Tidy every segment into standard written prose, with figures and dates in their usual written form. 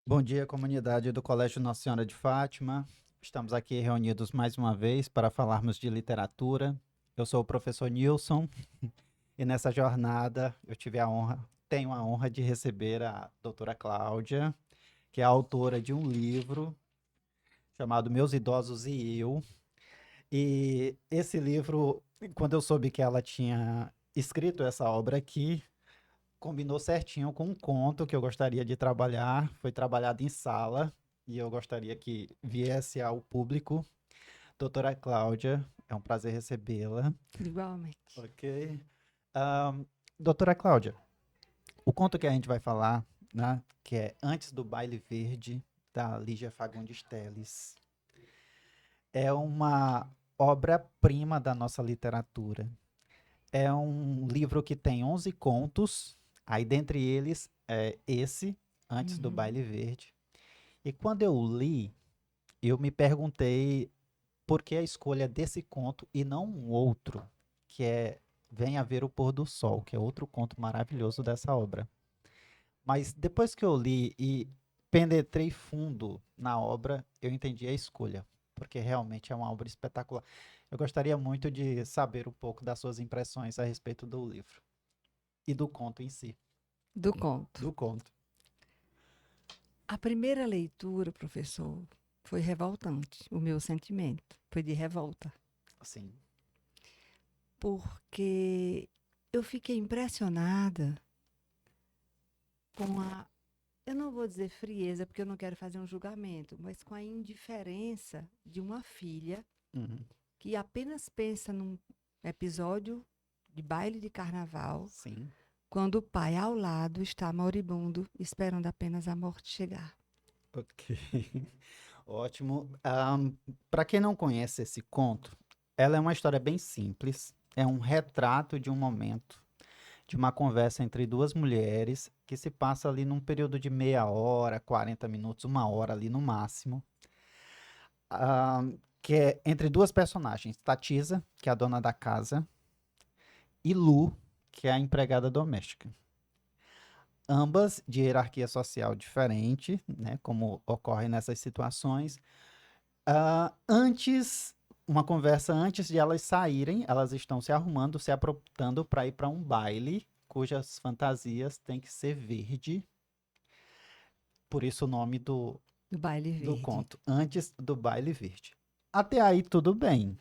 Bom dia, comunidade do Colégio Nossa Senhora de Fátima. Estamos aqui reunidos mais uma vez para falarmos de literatura. Eu sou o professor Nilson e nessa jornada eu tenho a honra de receber a doutora Cláudia, que é a autora de um livro chamado Meus Idosos e Eu. E esse livro, quando eu soube que ela tinha escrito essa obra aqui, combinou certinho com um conto que eu gostaria de trabalhar. Foi trabalhado em sala e eu gostaria que viesse ao público. Doutora Cláudia, é um prazer recebê-la. Igualmente. Ok. Ahn, Doutora Cláudia, o conto que a gente vai falar, né, que é Antes do Baile Verde, da Lígia Fagundes Telles, é uma obra-prima da nossa literatura. É um livro que tem 11 contos, aí dentre eles é esse, Antes do Uhum. Baile Verde. E quando eu li, eu me perguntei por que a escolha desse conto e não um outro, que é Venha Ver o Pôr do Sol, que é outro conto maravilhoso dessa obra. Mas depois que eu li e penetrei fundo na obra, eu entendi a escolha, porque realmente é uma obra espetacular. Eu gostaria muito de saber um pouco das suas impressões a respeito do livro e do conto em si. Do conto. Do conto. A primeira leitura, professor, foi revoltante. O meu sentimento foi de revolta. Sim. Porque eu fiquei impressionada com a. Eu não vou dizer frieza, porque eu não quero fazer um julgamento, mas com a indiferença de uma filha Uhum. que apenas pensa num episódio de baile de carnaval, Sim. quando o pai ao lado está moribundo, esperando apenas a morte chegar. Ok. Ótimo. Para quem não conhece esse conto, ela é uma história bem simples. É um retrato de um momento, de uma conversa entre duas mulheres que se passa ali num período de meia hora, 40 minutos, uma hora ali no máximo. Que é entre duas personagens, Tatisa, que é a dona da casa, e Lu, que é a empregada doméstica. Ambas de hierarquia social diferente, né, como ocorre nessas situações. Antes, uma conversa antes de elas saírem, elas estão se arrumando, se aprontando para ir para um baile, cujas fantasias têm que ser verde, por isso o nome Do baile do verde. conto, Antes do Baile Verde. Até aí tudo bem.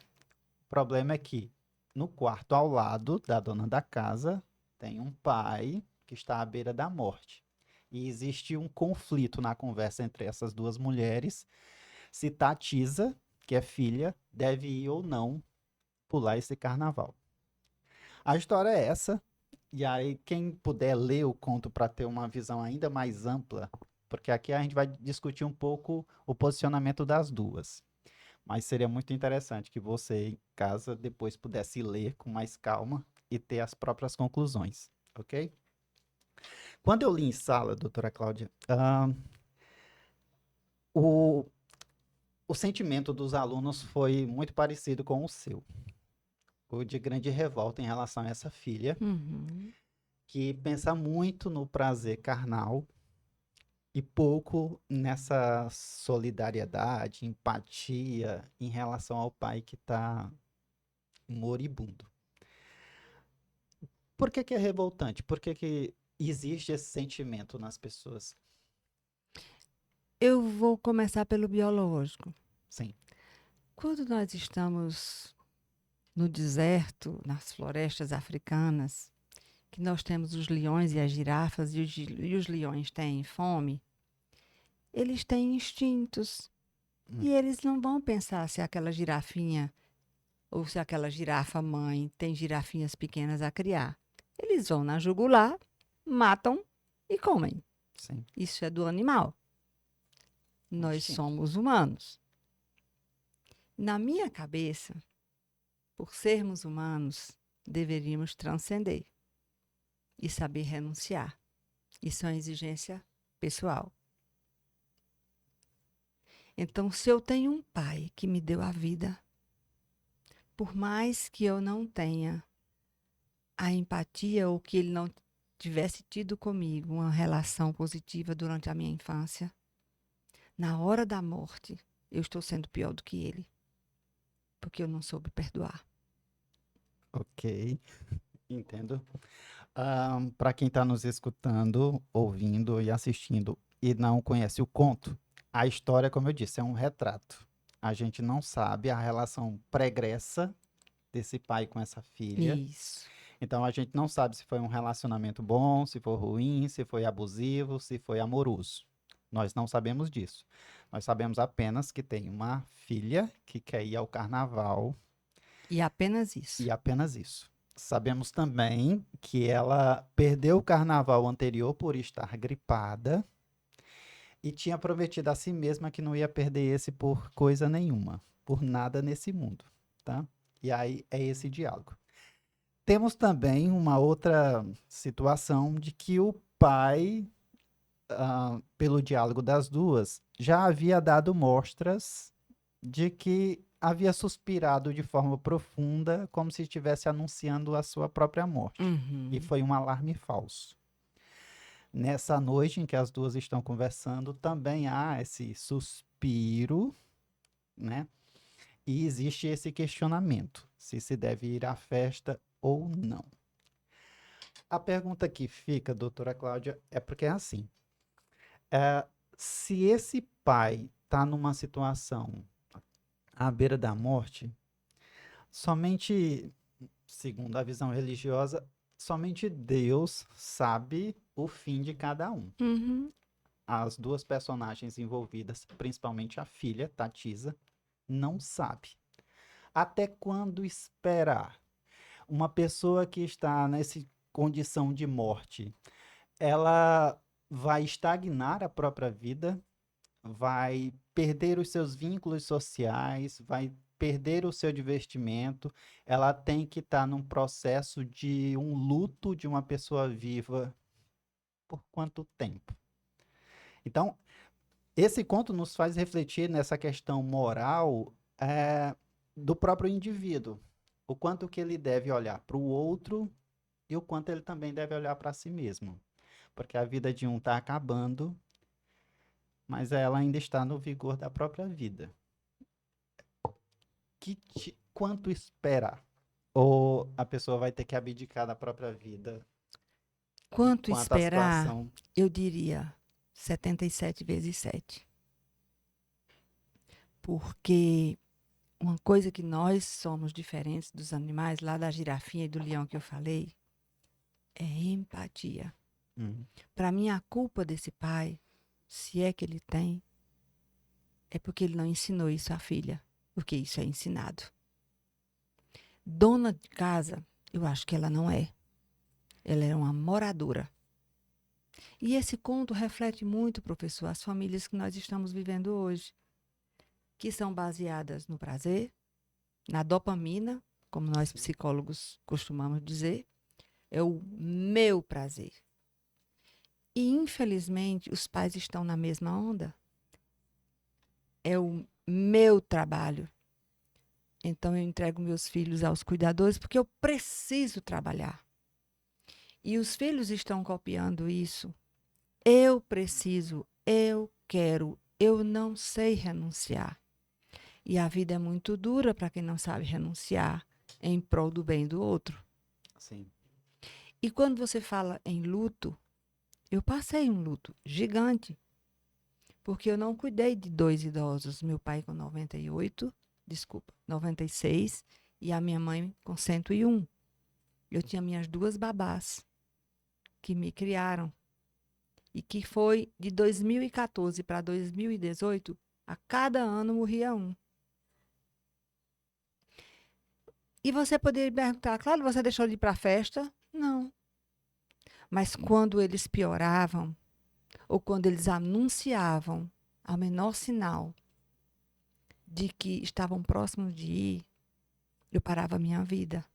O problema é que no quarto ao lado da dona da casa tem um pai que está à beira da morte. E existe um conflito na conversa entre essas duas mulheres se Tatisa, que é filha, deve ir ou não pular esse carnaval. A história é essa, e aí quem puder ler o conto para ter uma visão ainda mais ampla, porque aqui a gente vai discutir um pouco o posicionamento das duas. Mas seria muito interessante que você, em casa, depois pudesse ler com mais calma e ter as próprias conclusões, ok? Quando eu li em sala, doutora Cláudia, o, o sentimento dos alunos foi muito parecido com o seu. O de grande revolta em relação a essa filha, Uhum. que pensa muito no prazer carnal e pouco nessa solidariedade, empatia em relação ao pai que está moribundo. Por que que é revoltante? Por que que existe esse sentimento nas pessoas? Eu vou começar pelo biológico. Sim. Quando nós estamos no deserto, nas florestas africanas, que nós temos os leões e as girafas, e os leões têm fome, eles têm instintos. Hum. E eles não vão pensar se aquela girafinha ou se aquela girafa mãe tem girafinhas pequenas a criar. Eles vão na jugular, matam e comem. Sim. Isso é do animal. Um Nós instinto. somos humanos. Na minha cabeça, por sermos humanos, deveríamos transcender e saber renunciar. Isso é uma exigência pessoal. Então, se eu tenho um pai que me deu a vida, por mais que eu não tenha a empatia ou que ele não tivesse tido comigo uma relação positiva durante a minha infância, Na hora da morte, eu estou sendo pior do que ele, porque eu não soube perdoar. Ok, entendo. Para quem está nos escutando, ouvindo e assistindo e não conhece o conto, a história, como eu disse, é um retrato. A gente não sabe a relação pregressa desse pai com essa filha. Isso. Então a gente não sabe se foi um relacionamento bom, se foi ruim, se foi abusivo, se foi amoroso. Nós não sabemos disso. Nós sabemos apenas que tem uma filha que quer ir ao carnaval E apenas isso. e apenas isso. Sabemos também que ela perdeu o carnaval anterior por estar gripada e tinha prometido a si mesma que não ia perder esse por coisa nenhuma, por nada nesse mundo, tá? E aí é esse diálogo. Temos também uma outra situação de que o pai, pelo diálogo das duas, já havia dado mostras de que havia suspirado de forma profunda, como se estivesse anunciando a sua própria morte. E Uhum. foi um alarme falso. Nessa noite em que as duas estão conversando, também há esse suspiro, né? E existe esse questionamento, se deve ir à festa ou não. A pergunta que fica, doutora Cláudia, é porque é assim, é, se esse pai está numa situação à beira da morte, somente, segundo a visão religiosa, somente Deus sabe o fim de cada um. Uhum. As duas personagens envolvidas, principalmente a filha, Tatisa, não sabe. Até quando esperar? Uma pessoa que está nessa condição de morte, ela vai estagnar a própria vida, vai perder os seus vínculos sociais, vai perder o seu divertimento, ela tem que estar num processo de um luto de uma pessoa viva por quanto tempo? Então, esse conto nos faz refletir nessa questão moral, do próprio indivíduo, o quanto que ele deve olhar para o outro e o quanto ele também deve olhar para si mesmo, porque a vida de um está acabando, mas ela ainda está no vigor da própria vida. Quanto esperar? Ou a pessoa vai ter que abdicar da própria vida Quanto enquanto a esperar, situação. eu diria 77 vezes 7. Porque uma coisa que nós somos diferentes dos animais, lá da girafinha e do leão que eu falei, é empatia. Hum, Para mim, a culpa desse pai, se é que ele tem, é porque ele não ensinou isso à filha, porque isso é ensinado. Dona de casa, eu acho que ela não é. Ela é uma moradora. E esse conto reflete muito, professor, as famílias que nós estamos vivendo hoje, que são baseadas no prazer, na dopamina, como nós sim, psicólogos costumamos dizer, é o meu prazer. E, infelizmente, os pais estão na mesma onda. É o meu trabalho. Então, eu entrego meus filhos aos cuidadores porque eu preciso trabalhar. E os filhos estão copiando isso. Eu preciso, eu quero, eu não sei renunciar. E a vida é muito dura para quem não sabe renunciar em prol do bem do outro. sim. E quando você fala em luto, eu passei um luto gigante, porque eu não cuidei de dois idosos, meu pai com 98, desculpa, 96, e a minha mãe com 101. Eu tinha minhas duas babás que me criaram. E que foi de 2014 para 2018, a cada ano morria um. E você poderia perguntar, claro, você deixou de ir para a festa? Não. Mas quando eles pioravam, ou quando eles anunciavam ao menor sinal de que estavam próximos de ir, eu parava a minha vida.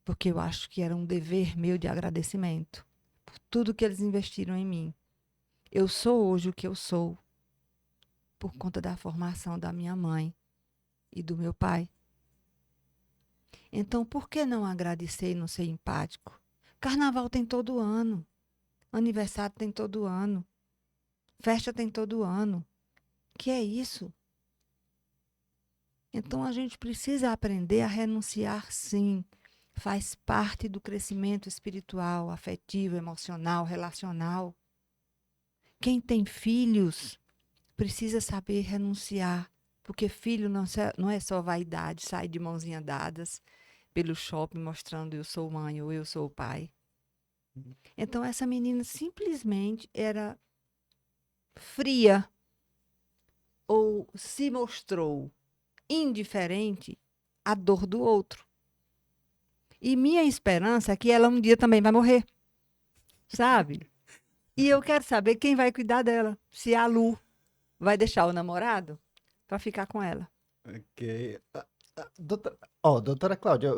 Porque eu acho que era um dever meu de agradecimento por tudo que eles investiram em mim. Eu sou hoje o que eu sou por conta da formação da minha mãe e do meu pai. Então, por que não agradecer e não ser empático? Carnaval tem todo ano, aniversário tem todo ano, festa tem todo ano. Que é isso? Então a gente precisa aprender a renunciar, sim. Faz parte do crescimento espiritual, afetivo, emocional, relacional. Quem tem filhos precisa saber renunciar, porque filho não é só vaidade, sai de mãozinha dadas pelo shopping mostrando eu sou mãe ou eu sou pai. Então essa menina simplesmente era fria ou se mostrou indiferente à dor do outro. E minha esperança é que ela um dia também vai morrer, sabe? E eu quero saber quem vai cuidar dela. Se a Lu vai deixar o namorado para ficar com ela. Ok. Doutora Cláudia,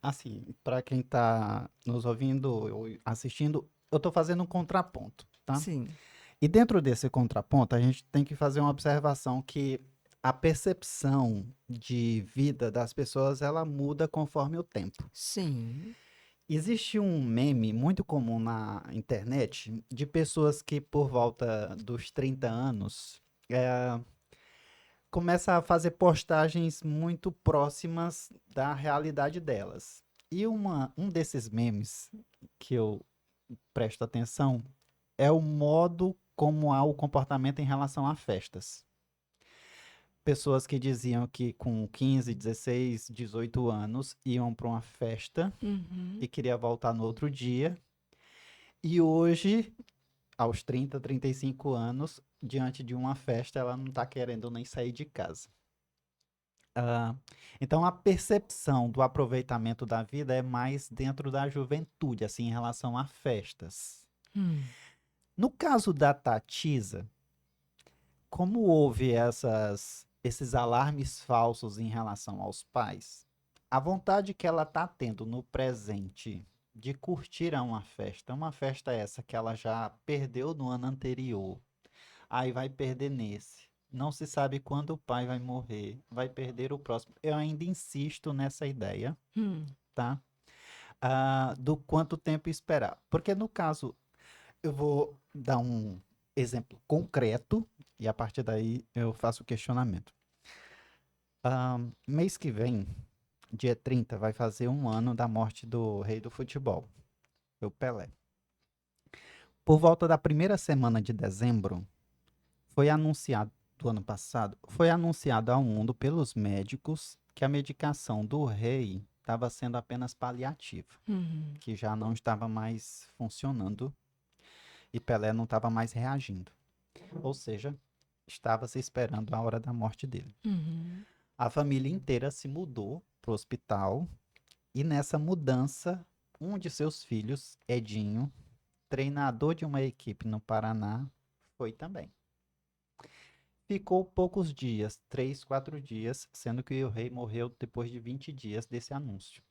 assim, para quem está nos ouvindo ou assistindo, eu estou fazendo um contraponto, tá? Sim, E dentro desse contraponto, a gente tem que fazer uma observação que a percepção de vida das pessoas, ela muda conforme o tempo. sim. Existe um meme muito comum na internet de pessoas que por volta dos 30 anos começa a fazer postagens muito próximas da realidade delas. E um desses memes que eu presto atenção é o modo como há o comportamento em relação a festas. Pessoas que diziam que com 15, 16, 18 anos iam para uma festa Uhum. e queria voltar no outro dia. E hoje, aos 30, 35 anos, diante de uma festa, ela não está querendo nem sair de casa. Ah, então, a percepção do aproveitamento da vida é mais dentro da juventude, assim, em relação a festas. Hum. No caso da Tatisa, como houve esses alarmes falsos em relação aos pais, a vontade que ela está tendo no presente de curtir uma festa essa que ela já perdeu no ano anterior, aí vai perder nesse. Não se sabe quando o pai vai morrer, vai perder o próximo. Eu ainda insisto nessa ideia, Hum. tá? Do quanto tempo esperar. Porque no caso, eu vou dar um exemplo concreto e a partir daí eu faço o questionamento. Mês que vem, dia 30, vai fazer um ano da morte do rei do futebol, o Pelé. Por volta da primeira semana de dezembro, foi anunciado, do ano passado, foi anunciado ao mundo pelos médicos que a medicação do rei estava sendo apenas paliativa, Uhum. que já não estava mais funcionando e Pelé não estava mais reagindo. Ou seja, estava se esperando a hora da morte dele. Uhum. A família inteira se mudou para o hospital e nessa mudança, um de seus filhos, Edinho, treinador de uma equipe no Paraná, foi também. Ficou poucos dias, 3, 4 dias, sendo que o rei morreu depois de 20 dias desse anúncio.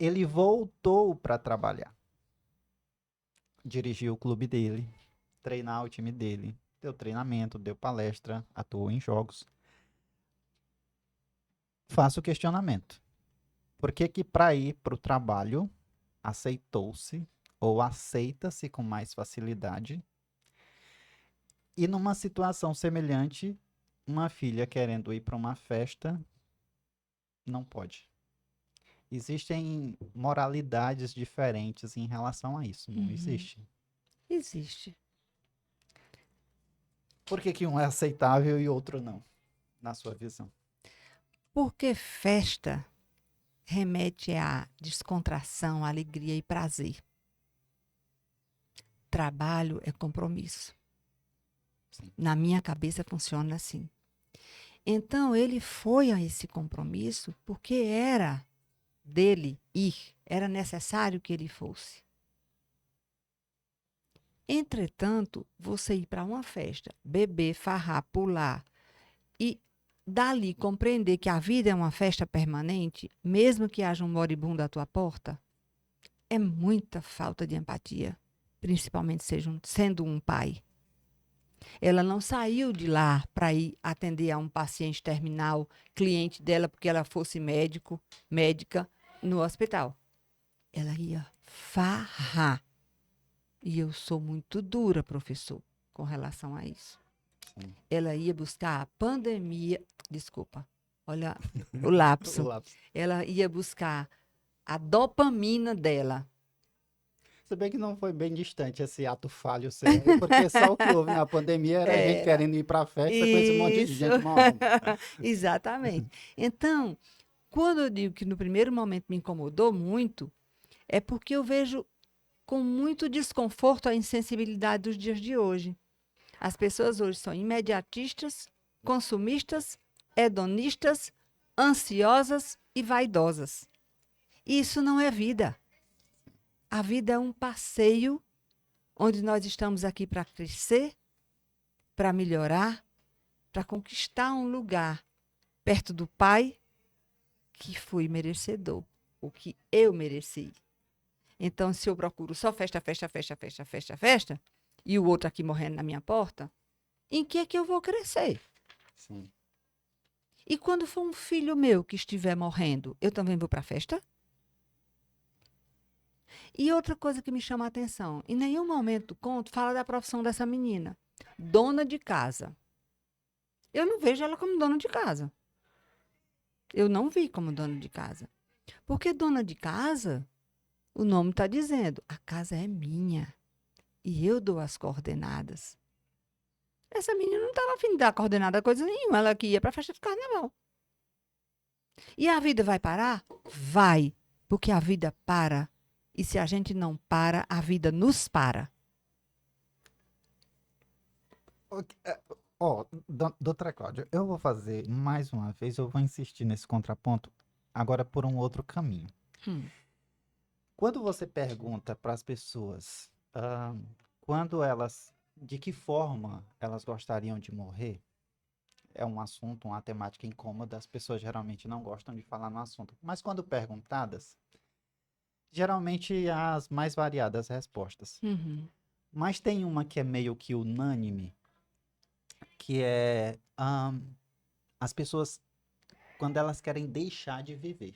Ele voltou para trabalhar, dirigiu o clube dele, treinar o time dele, deu treinamento, deu palestra, atuou em jogos. Faço o questionamento. Por que que para ir para o trabalho aceitou-se ou aceita-se com mais facilidade e numa situação semelhante, uma filha querendo ir para uma festa não pode? Existem moralidades diferentes em relação a isso, não Uhum. existe? Existe. Por que que um é aceitável e outro não, na sua visão? Porque festa remete a descontração, alegria e prazer. Trabalho é compromisso. Sim. Na minha cabeça funciona assim. Então ele foi a esse compromisso porque era dele ir, era necessário que ele fosse. Entretanto, você ir para uma festa, beber, farrar, pular e dali compreender que a vida é uma festa permanente, mesmo que haja um moribundo à tua porta, é muita falta de empatia, principalmente sendo um pai. Ela não saiu de lá para ir atender a um paciente terminal, cliente dela, porque ela fosse médica no hospital. Ela ia farrar. E eu sou muito dura, professor, com relação a isso. Sim. Ela ia buscar a pandemia, desculpa, olha o O lapso. lápis. Ela ia buscar a dopamina dela. Se bem que não foi bem distante esse ato falho seu aí, porque só o que houve na pandemia era a gente Era. querendo ir pra festa com esse monte de Isso, gente morrendo. exatamente. Então, quando eu digo que no primeiro momento me incomodou muito, é porque eu vejo com muito desconforto a insensibilidade dos dias de hoje. As pessoas hoje são imediatistas, consumistas, hedonistas, ansiosas e vaidosas. Isso não é vida. A vida é um passeio onde nós estamos aqui para crescer, para melhorar, para conquistar um lugar perto do Pai que fui merecedor, o que eu mereci. Então, se eu procuro só festa, festa, festa, festa, festa, festa, e o outro aqui morrendo na minha porta, em que é que eu vou crescer? Sim. E quando for um filho meu que estiver morrendo, eu também vou para a festa? E outra coisa que me chama a atenção, em nenhum momento do conto fala da profissão dessa menina, dona de casa. Eu não vejo ela como dona de casa. Eu não vi como dona de casa. Porque dona de casa, o nome está dizendo, a casa é minha e eu dou as coordenadas. Essa menina não estava afim de dar coordenada a coisa nenhuma, ela que ia para a festa de carnaval. E a vida vai parar? Vai, porque a vida para. E se a gente não para, a vida nos para. Ó, doutora Cláudia, eu vou fazer mais uma vez, eu vou insistir nesse contraponto, agora por um outro caminho. Hum. Quando você pergunta para as pessoas, quando elas, de que forma elas gostariam de morrer, é um assunto, uma temática incômoda, as pessoas geralmente não gostam de falar no assunto. Mas quando perguntadas, geralmente há as mais variadas respostas. Uhum. Mas tem uma que é meio que unânime, que é as pessoas quando elas querem deixar de viver.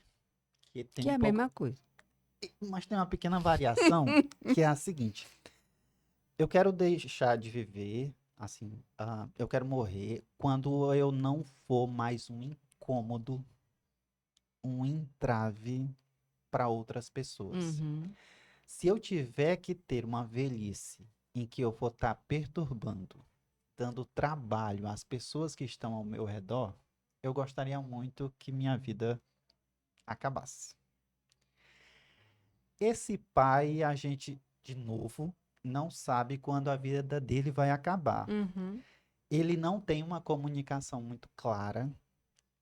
Que tem Que é um a pouco, mesma coisa. mas tem uma pequena variação, que é a seguinte: eu quero deixar de viver, assim, eu quero morrer quando eu não for mais um incômodo, um entrave para outras pessoas. Uhum. Se eu tiver que ter uma velhice em que eu vou estar perturbando, dando trabalho às pessoas que estão ao meu redor, eu gostaria muito que minha vida acabasse. Esse pai, a gente, de novo, não sabe quando a vida dele vai acabar. Uhum. Ele não tem uma comunicação muito clara.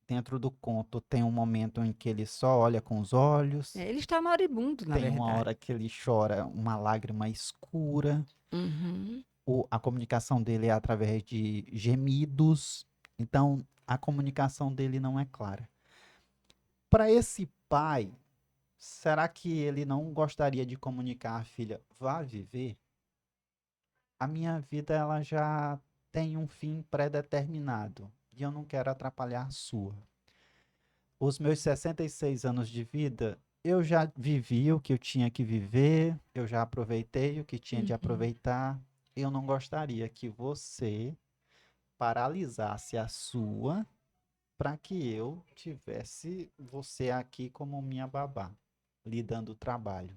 Dentro do conto, tem um momento em que ele só olha com os olhos, Ele está moribundo, na tem uma verdade. hora que ele chora uma lágrima escura. Uhum. A comunicação dele é através de gemidos. Então, a comunicação dele não é clara. Para esse pai, será que ele não gostaria de comunicar à filha, vá viver? A minha vida ela já tem um fim pré-determinado e eu não quero atrapalhar a sua. Os meus 66 anos de vida, eu já vivi o que eu tinha que viver, eu já aproveitei o que tinha de Uhum. aproveitar. Eu não gostaria que você paralisasse a sua para que eu tivesse você aqui como minha babá, lhe dando trabalho.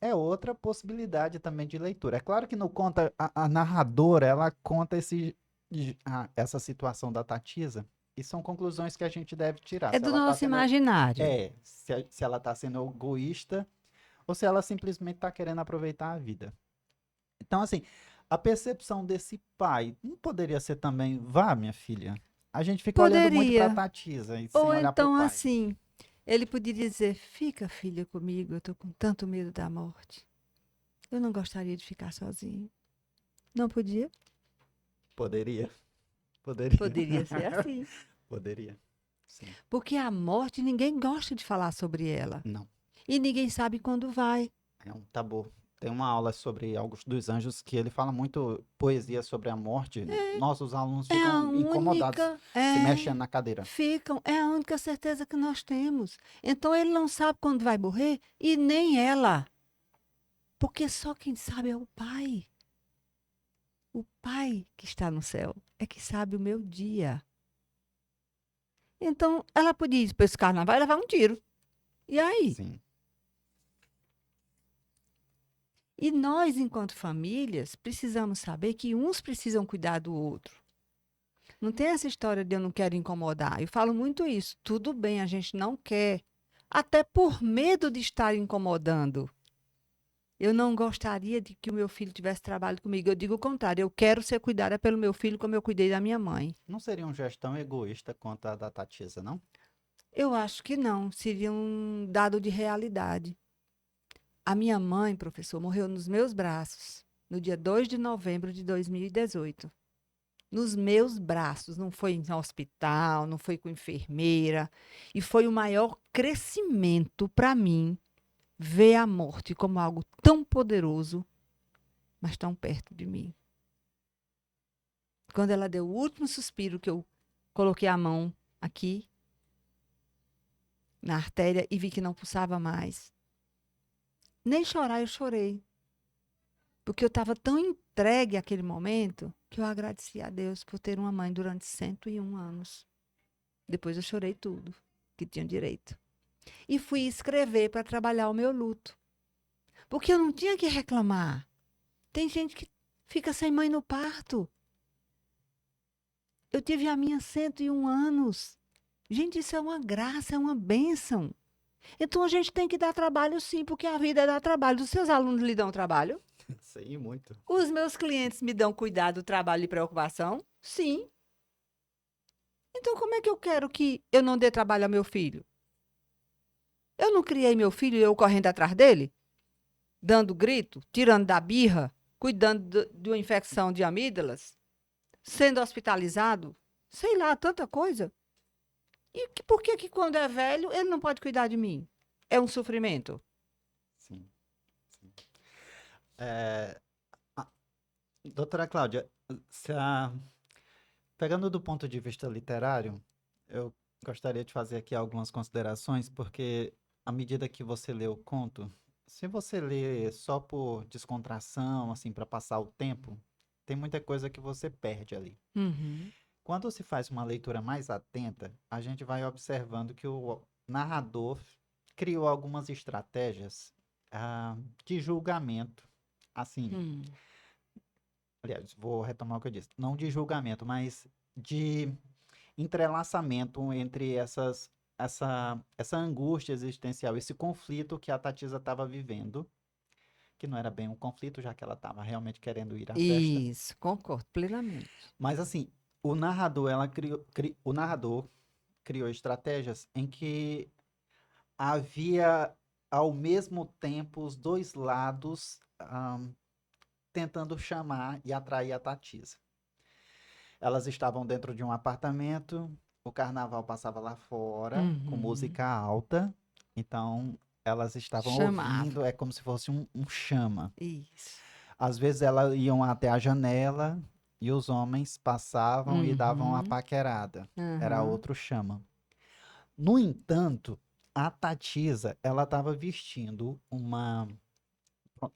É outra possibilidade também de leitura. É claro que no conta, a narradora, ela conta essa situação da Tatisa, e são conclusões que a gente deve tirar. É Se do ela está nosso sendo, imaginário. se ela está sendo egoísta, ou se ela simplesmente está querendo aproveitar a vida. Então, assim, a percepção desse pai não poderia ser também, vá, minha filha. A gente fica olhando muito para a Poderia. Tatisa e sem Ou olhar para o então, pai. assim, ele poderia dizer: fica, filha, comigo, eu estou com tanto medo da morte. Eu não gostaria de ficar sozinho. Não podia? Poderia, poderia. Poderia ser assim. Poderia, sim. Porque a morte, ninguém gosta de falar sobre ela. Não. E ninguém sabe quando vai. É um tabu. Tem uma aula sobre Augusto dos Anjos que ele fala muito poesia sobre a morte. Nossos alunos É a ficam incomodados, única. se É. mexendo na cadeira. Ficam. É a única certeza que nós temos. Então ele não sabe quando vai morrer e nem ela. Porque só quem sabe é o pai. O Pai que está no céu é que sabe o meu dia. Então, ela podia ir para esse carnaval e levar um tiro. E aí? Sim. E nós, enquanto famílias, precisamos saber que uns precisam cuidar do outro. Não tem essa história de eu não quero incomodar. Eu falo muito isso. Tudo bem, a gente não quer. Até por medo de estar incomodando. Eu não gostaria de que o meu filho tivesse trabalho comigo. Eu digo o contrário. Eu quero ser cuidada pelo meu filho como eu cuidei da minha mãe. Não seria um gesto tão egoísta quanto a da Tatisa, não? Eu acho que não. Seria um dado de realidade. A minha mãe, professor, morreu nos meus braços no dia 2 de novembro de 2018. Nos meus braços, não foi em hospital, não foi com enfermeira. E foi o maior crescimento para mim ver a morte como algo tão poderoso, mas tão perto de mim. Quando ela deu o último suspiro, que eu coloquei a mão aqui na artéria e vi que não pulsava mais. Nem chorar eu chorei. Porque eu estava tão entregue àquele momento que eu agradeci a Deus por ter uma mãe durante 101 anos. Depois eu chorei tudo que tinha direito. E fui escrever para trabalhar o meu luto. Porque eu não tinha que reclamar. Tem gente que fica sem mãe no parto. Eu tive a minha 101 anos. Gente, isso é uma graça, é uma bênção. Então a gente tem que dar trabalho sim, porque a vida dá trabalho. Os seus alunos lhe dão trabalho? Sim, muito. Os meus clientes me dão cuidado, trabalho e preocupação? Sim. Então como é que eu quero que eu não dê trabalho ao meu filho? Eu não criei meu filho e eu correndo atrás dele? Dando grito, tirando da birra, cuidando de uma infecção de amígdalas, sendo hospitalizado, sei lá, tanta coisa. E por que que quando é velho ele não pode cuidar de mim? É um sofrimento? Sim, sim. É, a- doutora Cláudia, se a- pegando do ponto de vista literário, eu gostaria de fazer aqui algumas considerações, porque à medida que você lê o conto, se você lê só por descontração, assim, para passar o tempo, tem muita coisa que você perde ali. Uhum. Quando se faz uma leitura mais atenta, a gente vai observando que o narrador criou algumas estratégias, de julgamento, assim, Hum. aliás, vou retomar o que eu disse, não de julgamento, mas de entrelaçamento entre essa angústia existencial, esse conflito que a Tatisa estava vivendo, que não era bem um conflito, já que ela estava realmente querendo ir à festa. Isso, concordo plenamente. Mas assim, o narrador criou estratégias em que havia ao mesmo tempo os dois lados tentando chamar e atrair a Tatisa. Elas estavam dentro de um apartamento, o carnaval passava lá fora, com Uhum. música alta, então elas estavam Chamava. ouvindo, é como se fosse um chama. Isso. Às vezes elas iam até a janela e os homens passavam e davam uma Uhum. paquerada. Era Aham. outro chama. No entanto, a Tatisa, ela estava vestindo uma.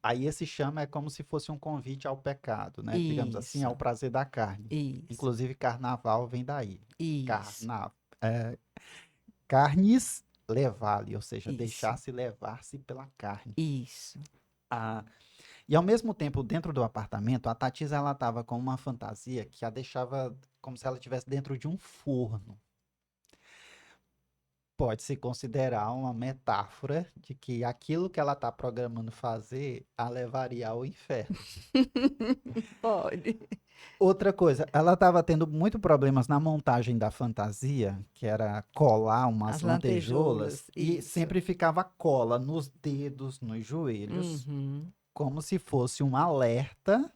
Aí esse chama é como se fosse um convite ao pecado, né? Digamos assim, Isso. ao prazer da carne. Isso. Inclusive, carnaval vem daí. Isso. Carna... é, carnes levar-lhe, ou seja, Isso. deixar-se levar-se pela carne. Isso. Ah, e ao mesmo tempo, dentro do apartamento, a Tatisa ela estava com uma fantasia que a deixava como se ela estivesse dentro de um forno. Pode-se considerar uma metáfora de que aquilo que ela está programando fazer a levaria ao inferno. Pode. Outra coisa, ela estava tendo muito problemas na montagem da fantasia, que era colar umas As lantejoulas, lantejoulas. e Isso. sempre ficava cola nos dedos, nos joelhos, Uhum. como se fosse um alerta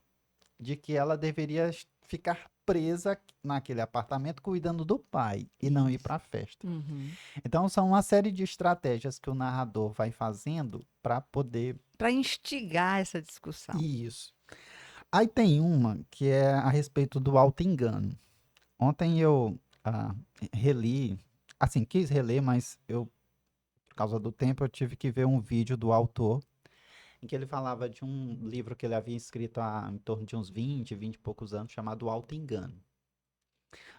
de que ela deveria ficar presa naquele apartamento cuidando do pai e não ir Isso. para a festa. Uhum. Então, são uma série de estratégias que o narrador vai fazendo para poder. Para instigar essa discussão. Isso. Aí tem uma que é a respeito do auto-engano. Ontem eu reli, assim, quis reler, mas eu, por causa do tempo, eu tive que ver um vídeo do autor em que ele falava de um livro que ele havia escrito há em torno de uns 20 e poucos anos, chamado Auto Engano.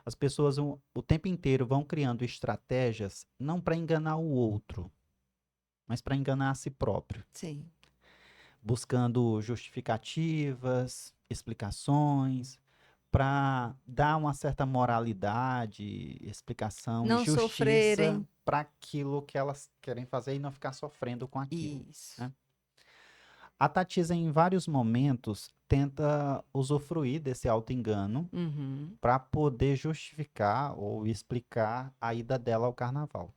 As pessoas o tempo inteiro vão criando estratégias não para enganar o outro, mas para enganar a si próprio, Sim. buscando justificativas, explicações, para dar uma certa moralidade, explicação e Não justiça sofrerem. para aquilo que elas querem fazer e não ficar sofrendo com aquilo, Isso. né? A Tatisa, em vários momentos, tenta usufruir desse auto-engano Uhum. para poder justificar ou explicar a ida dela ao carnaval.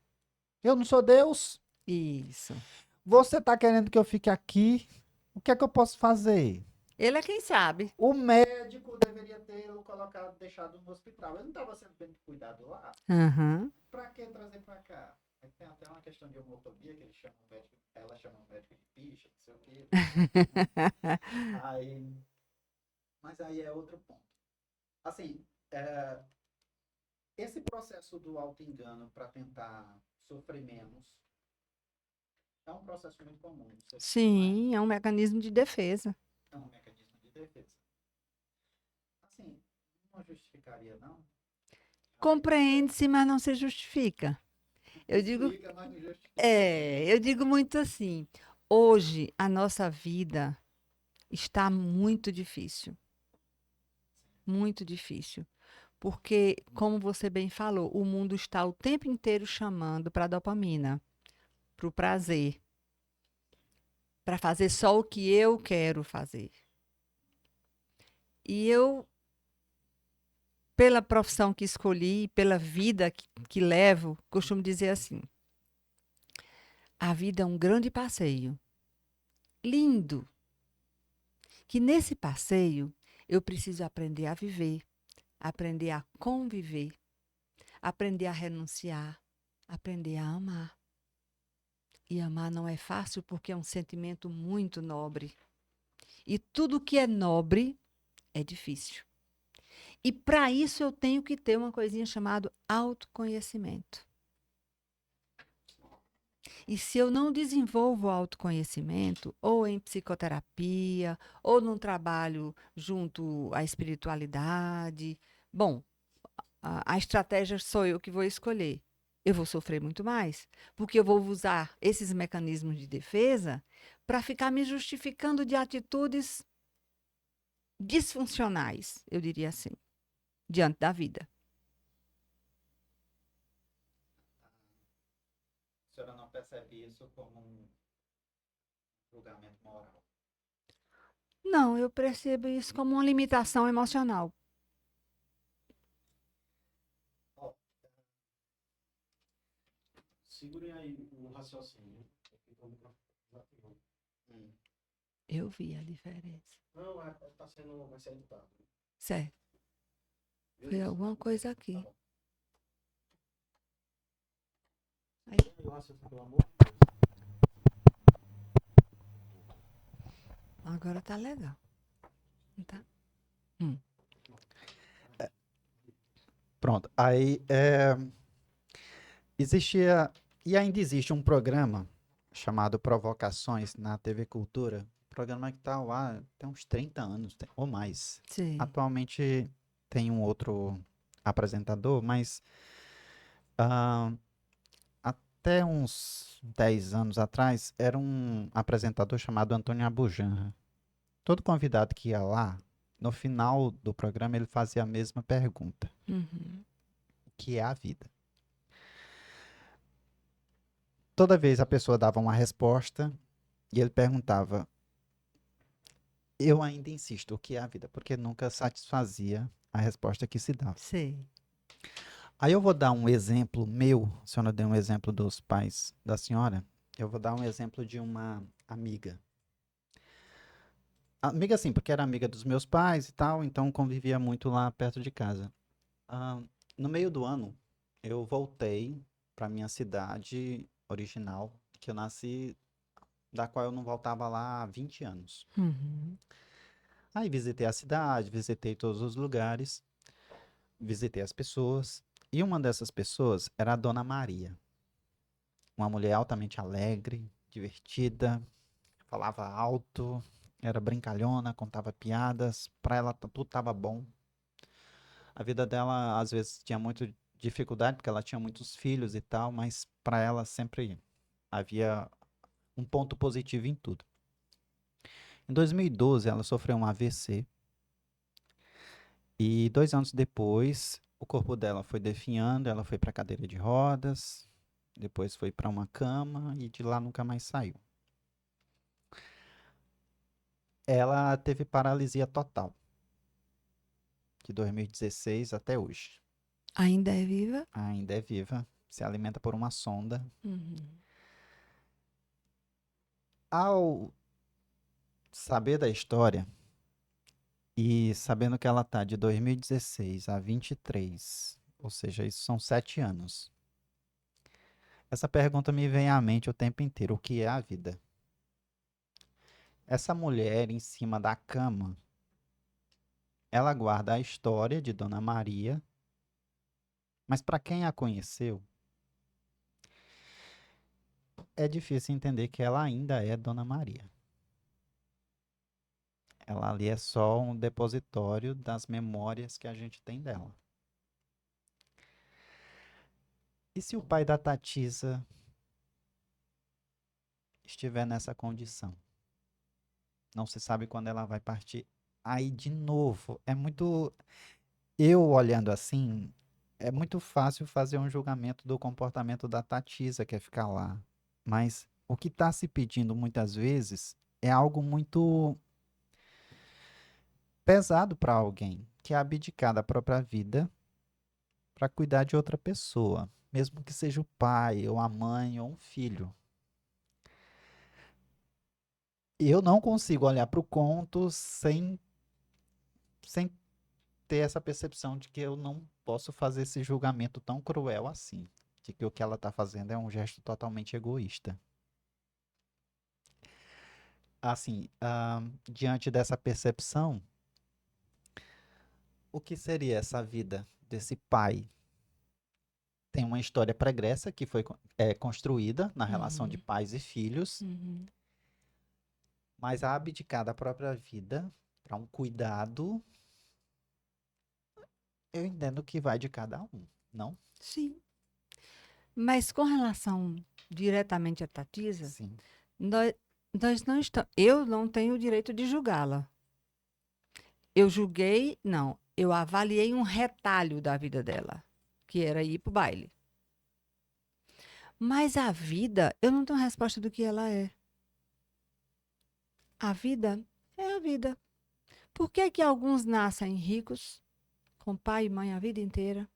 Eu não sou Deus. Isso. Você tá querendo que eu fique aqui? O que é que eu posso fazer? Ele é quem sabe. O médico deveria ter colocado, deixado no hospital. Ele não estava sendo bem cuidado lá. Uhum. Pra que trazer pra cá? Aí tem até uma questão de homofobia que eles chamam o médico, ela chama o médico de bicha, não sei o quê. Aí, mas aí é outro ponto. Assim, esse processo do auto-engano para tentar sofrer menos é um processo muito comum no ser humano, não é? Sim, é um mecanismo de defesa. É um mecanismo de defesa. Assim, não justificaria, não? Compreende-se, mas não se justifica. Eu digo, Explica, mas não justifica. eu digo muito assim. Hoje a nossa vida está muito difícil, porque, como você bem falou, o mundo está o tempo inteiro chamando para a dopamina, para o prazer, para fazer só o que eu quero fazer. E eu, pela profissão que escolhi, pela vida que levo, costumo dizer assim: a vida é um grande passeio, lindo, que nesse passeio eu preciso aprender a viver, aprender a conviver, aprender a renunciar, aprender a amar. E amar não é fácil porque é um sentimento muito nobre. E tudo que é nobre é difícil. E para isso eu tenho que ter uma coisinha chamada autoconhecimento. E se eu não desenvolvo o autoconhecimento, ou em psicoterapia, ou num trabalho junto à espiritualidade, bom, a estratégia sou eu que vou escolher. Eu vou sofrer muito mais, porque eu vou usar esses mecanismos de defesa para ficar me justificando de atitudes disfuncionais, eu diria assim, diante da vida. A senhora não percebe isso como um julgamento moral? Não, eu percebo isso como uma limitação emocional. Ó, Segurem aí o raciocínio. hum, Eu vi a diferença. Não, tá sendo, vai ser editado. Certo. Foi Beleza. alguma coisa aqui. Tá bom. Aí. E aí o raciocínio, pelo amor de Deus. Agora tá legal. Não tá? Pronto. Aí existia e ainda existe um programa chamado Provocações na TV Cultura. Programa que está ao ar tem uns 30 anos ou mais. Sim. Atualmente tem um outro apresentador, mas ah, até uns 10 anos atrás era um apresentador chamado Antônio Abujanra. Todo convidado que ia lá, no final do programa, ele fazia a mesma pergunta: Uhum. o que é a vida? Toda vez a pessoa dava uma resposta e ele perguntava: eu ainda insisto, o que é a vida? Porque nunca satisfazia a resposta que se dava. Sei. Aí eu vou dar um exemplo meu, a senhora deu um exemplo dos pais da senhora, eu vou dar um exemplo de uma amiga. Amiga sim, porque era amiga dos meus pais e tal, então convivia muito lá perto de casa. Ah, no meio do ano, eu voltei para minha cidade original, que eu nasci, da qual eu não voltava lá há 20 anos. Uhum. Aí visitei a cidade, visitei todos os lugares, visitei as pessoas, e uma dessas pessoas era a Dona Maria, uma mulher altamente alegre, divertida, falava alto, era brincalhona, contava piadas, pra ela tudo tava bom. A vida dela às vezes tinha muita dificuldade porque ela tinha muitos filhos e tal, mas pra ela sempre havia um ponto positivo em tudo. Em 2012 ela sofreu um AVC e 2 anos depois o corpo dela foi definhando, ela foi pra cadeira de rodas, depois foi pra uma cama e de lá nunca mais saiu. Ela teve paralisia total, de 2016 até hoje. Ainda é viva? Ainda é viva, se alimenta por uma sonda. Uhum. Ao saber da história e sabendo que ela tá de 2016 a 23, ou seja, isso são 7 anos. Essa pergunta me vem à mente o tempo inteiro: o que é a vida? Essa mulher em cima da cama, ela guarda a história de Dona Maria, mas para quem a conheceu, é difícil entender que ela ainda é Dona Maria. Ela ali é só um depositório das memórias que a gente tem dela. E se o pai da Tatisa estiver nessa condição? Não se sabe quando ela vai partir. Aí, de novo, é muito. Eu olhando assim, é muito fácil fazer um julgamento do comportamento da Tatisa, que é ficar lá. Mas o que está se pedindo muitas vezes é algo muito pesado para alguém, que é abdicar da própria vida para cuidar de outra pessoa, mesmo que seja o pai, ou a mãe, ou um filho. Eu não consigo olhar para o conto sem ter essa percepção de que eu não posso fazer esse julgamento tão cruel assim, de que o que ela está fazendo é um gesto totalmente egoísta. Assim, diante dessa percepção, o que seria essa vida desse pai? Tem uma história pregressa que foi construída na relação de Uhum. pais e filhos, Uhum. mas a abdicar da própria vida para um cuidado, eu entendo que vai de cada um, não? Sim. Mas com relação diretamente à Tatisa, Sim. nós, nós não estamos. Eu não tenho o direito de julgá-la. Eu julguei, não. Eu avaliei um retalho da vida dela, que era ir para o baile. Mas a vida, eu não tenho resposta do que ela é. A vida é a vida. Por que que alguns nascem ricos, com pai e mãe a vida inteira,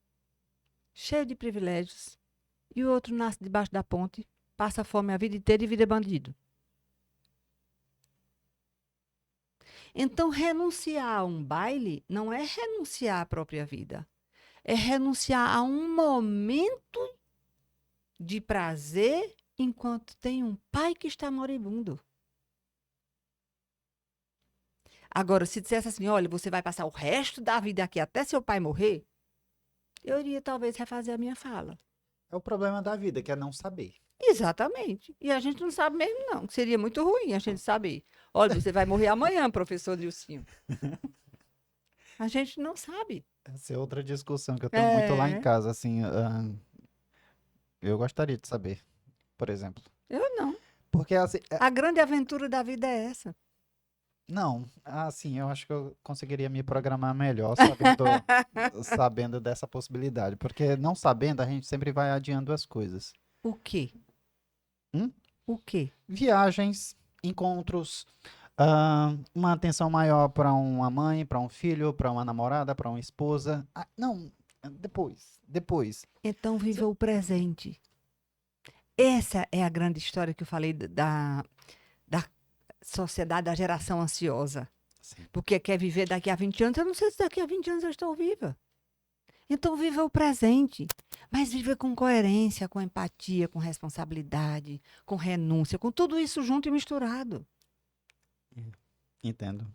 cheio de privilégios, e o outro nasce debaixo da ponte, passa fome a vida inteira e vira bandido? Então, renunciar a um baile não é renunciar à própria vida. É renunciar a um momento de prazer enquanto tem um pai que está moribundo. Agora, se dissesse assim, olha, você vai passar o resto da vida aqui até seu pai morrer, eu iria talvez refazer a minha fala. É o problema da vida, que é não saber. Exatamente. E a gente não sabe mesmo, não. Seria muito ruim a gente saber. Olha, você vai morrer amanhã, professor Dilcinho. A gente não sabe. Essa é outra discussão que eu tenho muito lá em É, casa, assim, eu gostaria de saber, por exemplo. eu não. Porque, assim, A grande aventura da vida é essa. não, assim, eu acho que eu conseguiria me programar melhor sabendo dessa possibilidade. Porque não sabendo, a gente sempre vai adiando as coisas. O quê? Hum? O quê? Viagens, encontros, uma atenção maior para uma mãe, para um filho, para uma namorada, para uma esposa. Ah, não, depois. Então, Se- viva o presente. Essa é a grande história que eu falei da sociedade, da geração ansiosa. Sim. Porque quer viver daqui a 20 anos. Eu não sei se daqui a 20 anos eu estou viva. Então, viva o presente. Mas viva com coerência, com empatia, com responsabilidade, com renúncia, com tudo isso junto e misturado. Entendo.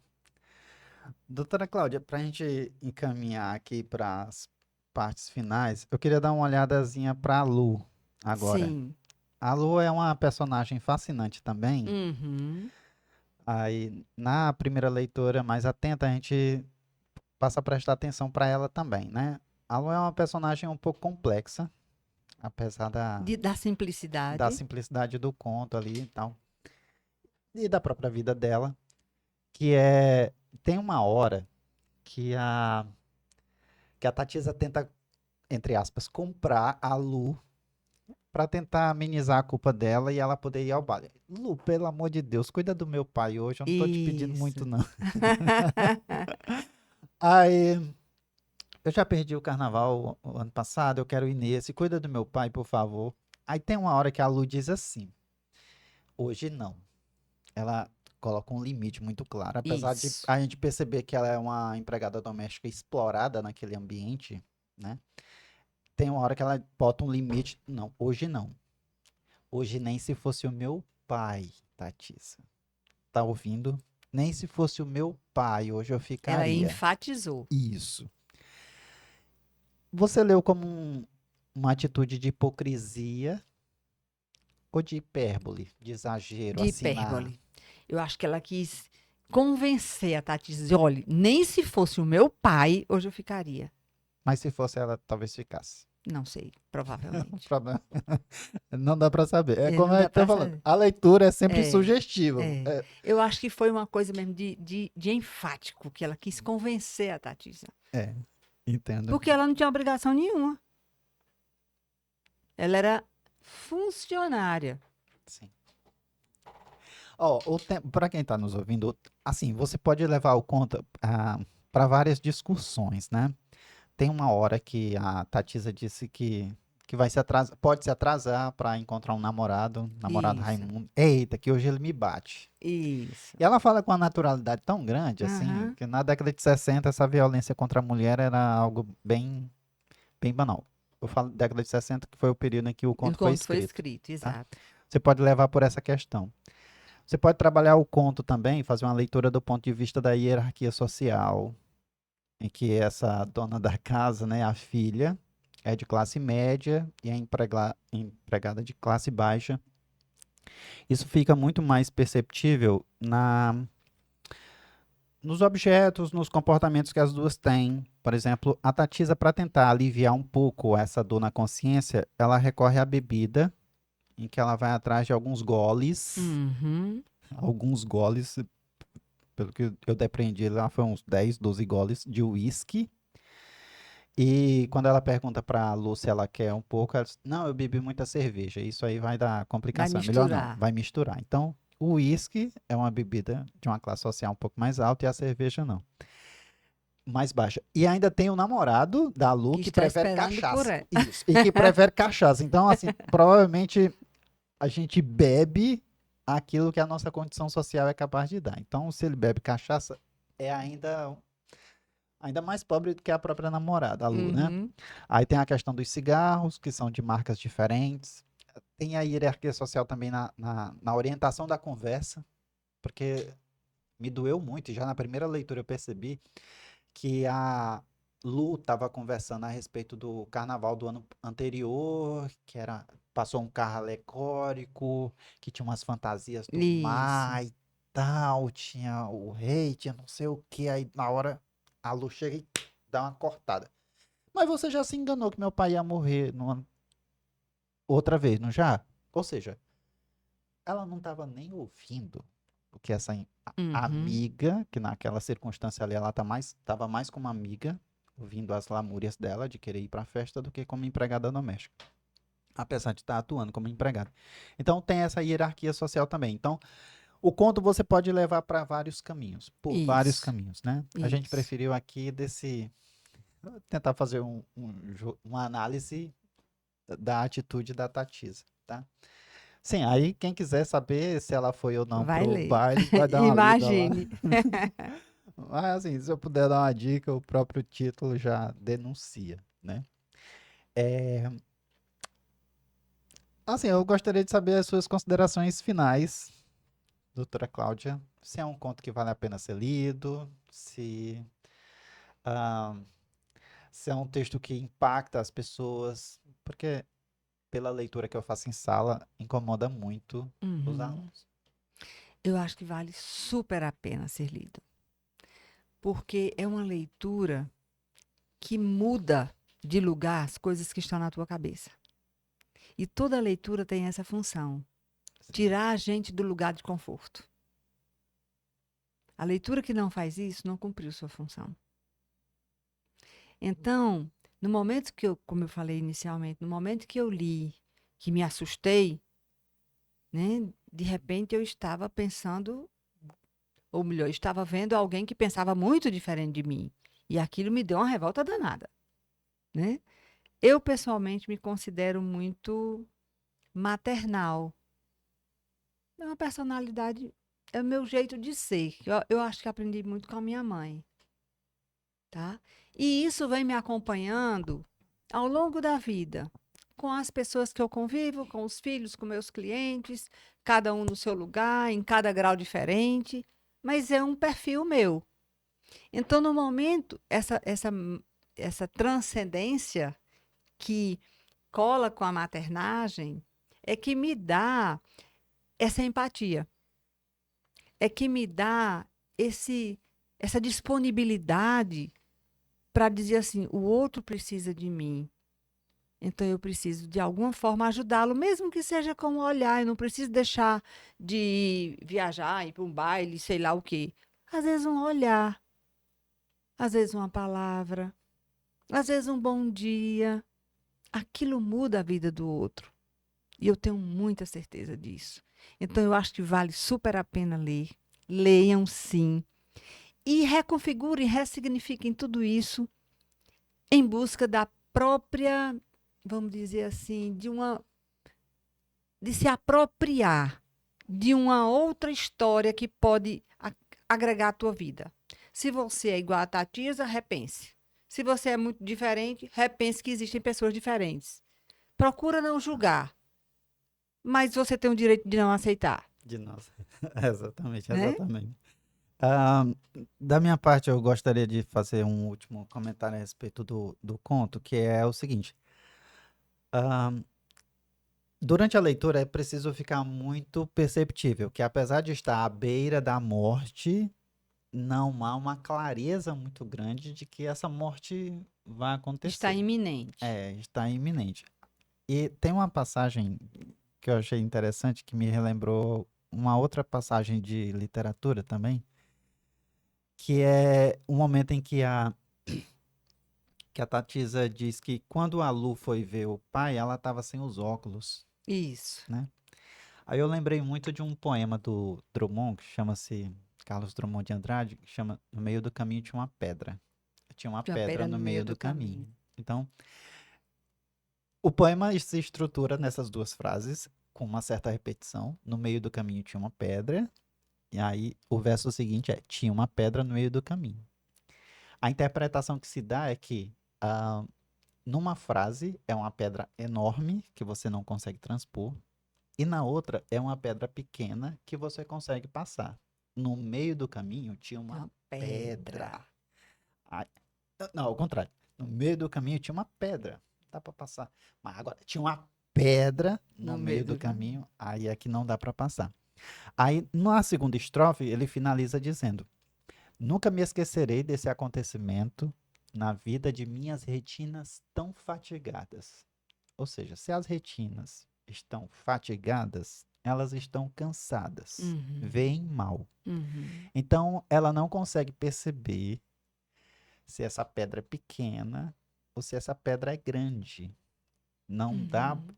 Doutora Cláudia, para a gente encaminhar aqui para as partes finais, eu queria dar uma olhadazinha para a Lu agora. Sim. A Lu é uma personagem fascinante também, Uhum. Aí, na primeira leitura mais atenta, a gente passa a prestar atenção para ela também, né? A Lu é uma personagem um pouco complexa, apesar Da da simplicidade. simplicidade do conto ali e tal, e da própria vida dela, que é, tem uma hora que a Tatisa tenta, entre aspas, comprar a Lu para tentar amenizar a culpa dela e ela poder ir ao baile. Lu, pelo amor de Deus, cuida do meu pai hoje, eu não tô te pedindo muito Isso. não. Aí, eu já perdi o carnaval o ano passado, eu quero ir nesse, cuida do meu pai, por favor. Aí tem uma hora que a Lu diz assim, hoje não. Ela coloca um limite muito claro, apesar de Isso. a gente perceber que ela é uma empregada doméstica explorada naquele ambiente, né? Tem uma hora que ela bota um limite, não, hoje não. Hoje nem se fosse o meu pai, Tatissa. Tá ouvindo? Nem se fosse o meu pai, hoje eu Ela ficaria. enfatizou. Isso. Você leu como uma atitude de hipocrisia ou de hipérbole, de exagero, De assim na. hipérbole. Eu acho que ela quis convencer a Tati, dizer, olha, nem se fosse o meu pai, hoje eu ficaria. Mas se fosse ela, talvez ficasse. Não sei, O provavelmente. problema não dá pra saber. É É, como não a dá gente tá para falando. saber. A leitura é sempre É, sugestiva. é. Eu acho que foi uma coisa mesmo de enfático, que ela quis convencer a Tatisa. Entendo. Porque ela não tinha obrigação nenhuma. Ela era funcionária. Sim. Ó, para quem está nos ouvindo, assim, você pode levar o conta para várias discussões, né? Tem uma hora que a Tatisa disse que vai se atrasar, pode se atrasar para encontrar um namorado Isso, Raimundo. Eita, que hoje ele me bate. isso. E ela fala com uma naturalidade tão grande, assim, Aham. que na década de 60 essa violência contra a mulher era algo bem banal. Eu falo década de 60 que foi o período em que o E o conto foi conto foi escrito, escrito, tá? exato. Você pode levar por essa questão. Você pode trabalhar o conto também, fazer uma leitura do ponto de vista da hierarquia social, em que essa dona da casa, né, a filha, é de classe média e a empregada de classe baixa. Isso fica muito mais perceptível nos objetos, nos comportamentos que as duas têm. Por exemplo, a Tatisa, para tentar aliviar um pouco essa dor na consciência, ela recorre à bebida, em que ela vai atrás de Uhum. alguns goles, pelo que eu depreendi lá, foi uns 10, 12 goles de uísque. E quando ela pergunta pra Lu se ela quer um pouco, ela diz, não, eu bebi muita cerveja, isso aí vai dar Vai complicação, é melhor não, misturar. vai misturar. Então, o uísque é uma bebida de uma classe social um pouco mais alta e a cerveja não, mais baixa. E ainda tem o namorado da Lu Que que está prefere esperando por cachaça, ela. isso, e que prefere cachaça. Então, assim, provavelmente a gente bebe aquilo que a nossa condição social é capaz de dar. Então, se ele bebe cachaça, é ainda mais pobre do que a própria namorada, a Lu, né? Uhum. Aí tem a questão dos cigarros, que são de marcas diferentes. Tem a hierarquia social também na orientação da conversa, porque me doeu muito, e já na primeira leitura eu percebi que a Lu estava conversando a respeito do carnaval do ano anterior, que era passou um carro alegórico, que tinha umas fantasias do Isso. mar e tal, tinha o rei, tinha não sei o que, aí na hora a Lu chega e dá uma cortada. Mas você já se enganou que meu pai ia morrer outra vez, não já? Ou seja, ela não estava nem ouvindo o que essa Uhum. amiga, que naquela circunstância ali ela tava mais como amiga, ouvindo as lamúrias dela de querer ir para a festa do que como empregada doméstica, apesar de estar atuando como empregada. Então tem essa hierarquia social também. Então, o conto você pode levar para vários caminhos, por vários Isso. caminhos, né? A gente Isso. preferiu aqui tentar fazer uma análise da atitude da Tatisa, tá? Sim, aí quem quiser saber se ela foi ou não Vai pro ler. baile, vai dar uma lida lá. Imagine. Mas assim, se eu puder dar uma dica, o próprio título já denuncia, né? É, assim, eu gostaria de saber as suas considerações finais, doutora Cláudia. Se é um conto que vale a pena ser lido, ah, se é um texto que impacta as pessoas, porque pela leitura que eu faço em sala, incomoda muito os Uhum. alunos. Eu acho que vale super a pena ser lido. Porque é uma leitura que muda de lugar as coisas que estão na tua cabeça. E toda leitura tem essa função, tirar a gente do lugar de conforto. A leitura que não faz isso não cumpriu sua função. Então, no momento que eu, como eu falei inicialmente, no momento que eu li, que me assustei, né, de repente eu estava pensando, ou melhor, estava vendo alguém que pensava muito diferente de mim. E aquilo me deu uma revolta danada, né? Eu, pessoalmente, me considero muito maternal. É uma personalidade, é o meu jeito de ser. Eu acho que aprendi muito com a minha mãe, tá? E isso vem me acompanhando ao longo da vida, com as pessoas que eu convivo, com os filhos, com meus clientes, cada um no seu lugar, em cada grau diferente, mas é um perfil meu. Então, no momento, essa transcendência que cola com a maternagem é que me dá essa empatia, é que me dá essa disponibilidade para dizer assim, o outro precisa de mim. Então eu preciso de alguma forma ajudá-lo, mesmo que seja com um olhar, eu não preciso deixar de viajar, ir para um baile, sei lá o quê. Às vezes um olhar, às vezes uma palavra, às vezes um bom dia, aquilo muda a vida do outro. E eu tenho muita certeza disso. Então, eu acho que vale super a pena ler. Leiam, sim. E reconfigurem, ressignifiquem tudo isso em busca da própria, vamos dizer assim, de se apropriar de uma outra história que pode agregar à tua vida. Se você é igual a Tatiana, repense. Se você é muito diferente, repense que existem pessoas diferentes. Procura não julgar, mas você tem o direito de não aceitar, De nós. Exatamente, né? exatamente. Ah, da minha parte, eu gostaria de fazer um último comentário a respeito do conto, que é o seguinte. ah, Durante a leitura é preciso ficar muito perceptível que, apesar de estar à beira da morte, não há uma clareza muito grande de que essa morte vai Está acontecer. iminente. É, está iminente. E tem uma passagem que eu achei interessante que me relembrou uma outra passagem de literatura também, que é o momento em que a Tatisa diz que quando a Lu foi ver o pai, ela estava sem os óculos, Isso. né? Aí eu lembrei muito de um poema do Drummond, que chama-se Carlos Drummond de Andrade, que chama No Meio do Caminho tinha uma pedra. Tinha uma Uma pedra pedra no no meio meio do do caminho. caminho. Então, o poema se estrutura nessas duas frases, com uma certa repetição. No meio do caminho tinha uma pedra, e aí o verso seguinte é: tinha uma pedra no meio do caminho. A interpretação que se dá é que, ah, numa frase, é uma pedra enorme que você não consegue transpor, e na outra é uma pedra pequena que você consegue passar. No meio do caminho tinha Tem uma uma pedra. pedra Ai, não, ao contrário. No meio do caminho tinha uma pedra. Dá para passar. Mas agora tinha uma pedra no no meio meio do do caminho. caminho, aí é que não dá para passar. Aí, na segunda estrofe, ele finaliza dizendo: Nunca me esquecerei desse acontecimento na vida de minhas retinas tão fatigadas. Ou seja, se as retinas estão fatigadas, elas estão cansadas, Uhum. veem mal. Uhum. Então, ela não consegue perceber se essa pedra é pequena ou se essa pedra é grande. Não dá. Uhum.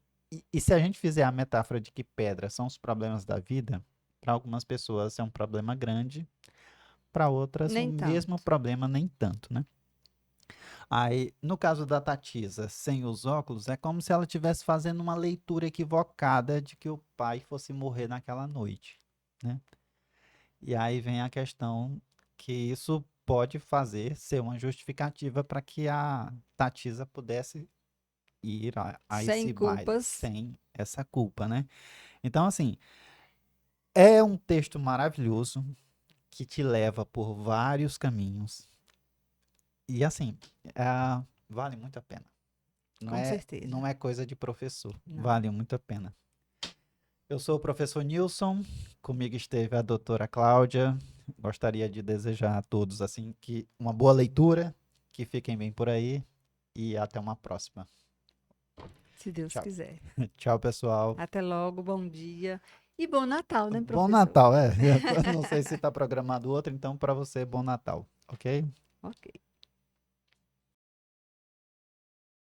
E se a gente fizer a metáfora de que pedras são os problemas da vida, para algumas pessoas é um problema grande, para outras o Nem mesmo tanto. problema nem tanto, né? Aí, no caso da Tatisa, sem os óculos, é como se ela estivesse fazendo uma leitura equivocada de que o pai fosse morrer naquela noite, né? E aí vem a questão que isso pode fazer ser uma justificativa para que a Tatisa pudesse ir a Sem esse baile culpas. sem essa culpa, né? Então, assim, é um texto maravilhoso que te leva por vários caminhos. E assim, vale muito a pena. Com certeza. Não é coisa de professor. Não. Vale muito a pena. Eu sou o professor Nilson, comigo esteve a doutora Cláudia. Gostaria de desejar a todos assim que uma boa leitura, que fiquem bem por aí e até uma próxima. Se Deus Tchau. quiser. Tchau, pessoal. Até logo, bom dia e bom Natal, né, Bom professor? Natal, é. Eu não sei se está programado outro, então para você, bom Natal, ok? Ok.